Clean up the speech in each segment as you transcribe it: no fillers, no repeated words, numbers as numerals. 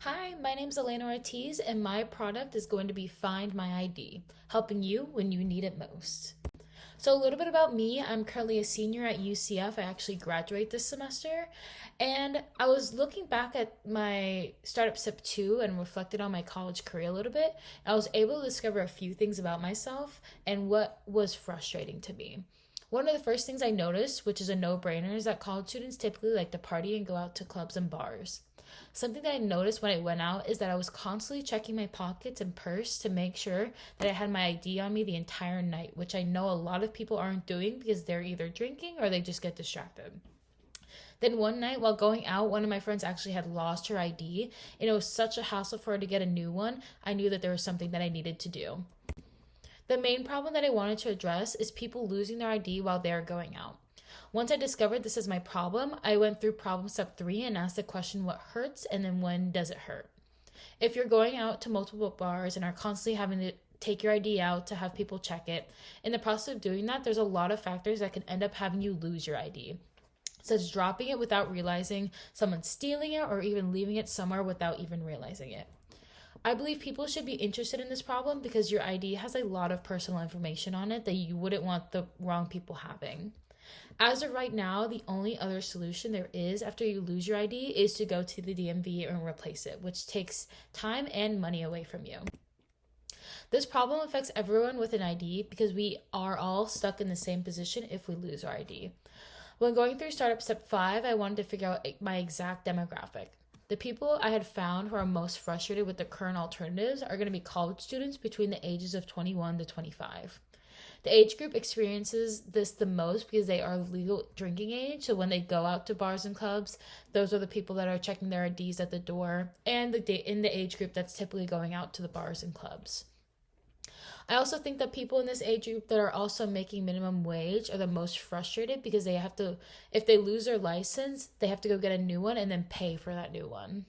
Hi, my name's ElenaOrtiz, and my product is going to be Find My ID, helping you when you need it most. So, a little bit about me. I'm currently a senior at UCF. I actually graduate this semester. And I was looking back at my Startup Step 2 and reflected on my college career a little bit. I was able to discover a few things about myself and what was frustrating to me. One of the first things I noticed, which is a no brainer, is that college students typically like to party and go out to clubs and bars. Something that I noticed when I went out is that I was constantly checking my pockets and purse to make sure that I had my ID on me the entire night, which I know a lot of people aren't doing because they're either drinking or they just get distracted. Then one night while going out, one of my friends actually had lost her ID, and it was such a hassle for her to get a new one. I knew that there was something that I needed to do. The main problem that I wanted to address is people losing their ID while they're going out. Once I discovered this is my problem, I went through problem step 3 and asked the question, what hurts, and then when does it hurt? If you're going out to multiple bars and are constantly having to take your ID out to have people check it, in the process of doing that, there's a lot of factors that can end up having you lose your ID, such as dropping it without realizing, someone stealing it, or even leaving it somewhere without even realizing it. I believe people should be interested in this problem because your ID has a lot of personal information on it that you wouldn't want the wrong people having. As of right now, the only other solution there is after you lose your ID is to go to the DMV and replace it, which takes time and money away from you. This problem affects everyone with an ID because we are all stuck in the same position if we lose our ID. When going through Startup Step 5, I wanted to figure out my exact demographic. The people I had found who are most frustrated with the current alternatives are going to be college students between the ages of 21 to 25. The age group experiences this the most because they are legal drinking age. So when they go out to bars and clubs, those are the people that are checking their IDs at the door and in the age group that's typically going out to the bars and clubs. I also think that people in this age group that are also making minimum wage are the most frustrated because they have to, if they lose their license, they have to go get a new one and then pay for that new one.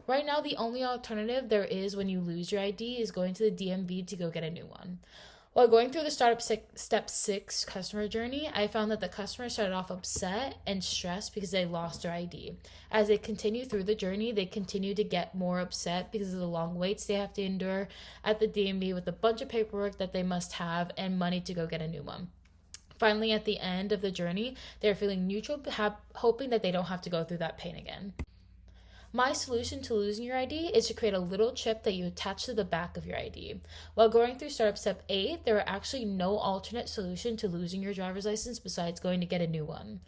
Right now, the only alternative there is when you lose your ID is going to the DMV to go get a new one. While going through the Step 6 customer journey, I found that the customers started off upset and stressed because they lost their ID. As they continue through the journey, they continue to get more upset because of the long waits they have to endure at the DMV with a bunch of paperwork that they must have and money to go get a new one. Finally, at the end of the journey, they're feeling neutral, hoping that they don't have to go through that pain again. My solution to losing your ID is to create a little chip that you attach to the back of your ID. While going through Startup Step 8, there are actually no alternate solution to losing your driver's license besides going to get a new one.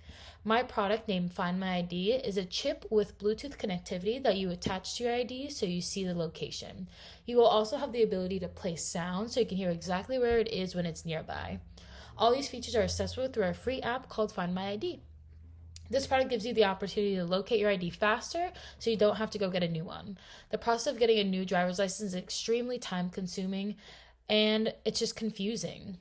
My product named Find My ID is a chip with Bluetooth connectivity that you attach to your ID so you see the location. You will also have the ability to play sound so you can hear exactly where it is when it's nearby. All these features are accessible through our free app called Find My ID. This product gives you the opportunity to locate your ID faster so you don't have to go get a new one. The process of getting a new driver's license is extremely time consuming and it's just confusing.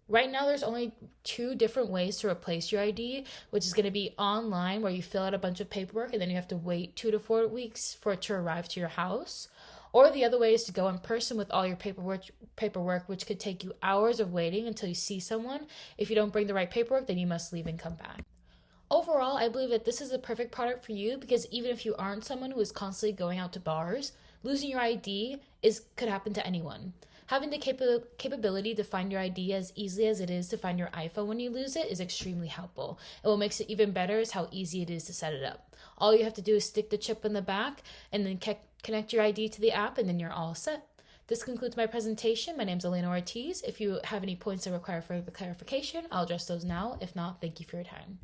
Right now, there's only 2 different ways to replace your ID, which is going to be online where you fill out a bunch of paperwork and then you have to wait 2 to 4 weeks for it to arrive to your house. Or the other way is to go in person with all your paperwork, which could take you hours of waiting until you see someone. If you don't bring the right paperwork, then you must leave and come back. Overall, I believe that this is a perfect product for you because even if you aren't someone who is constantly going out to bars, losing your ID could happen to anyone. Having the capability to find your ID as easily as it is to find your iPhone when you lose it is extremely helpful. And what makes it even better is how easy it is to set it up. All you have to do is stick the chip in the back and then connect your ID to the app and then you're all set. This concludes my presentation. My name is ElenaOrtiz. If you have any points that require further clarification, I'll address those now. If not, thank you for your time.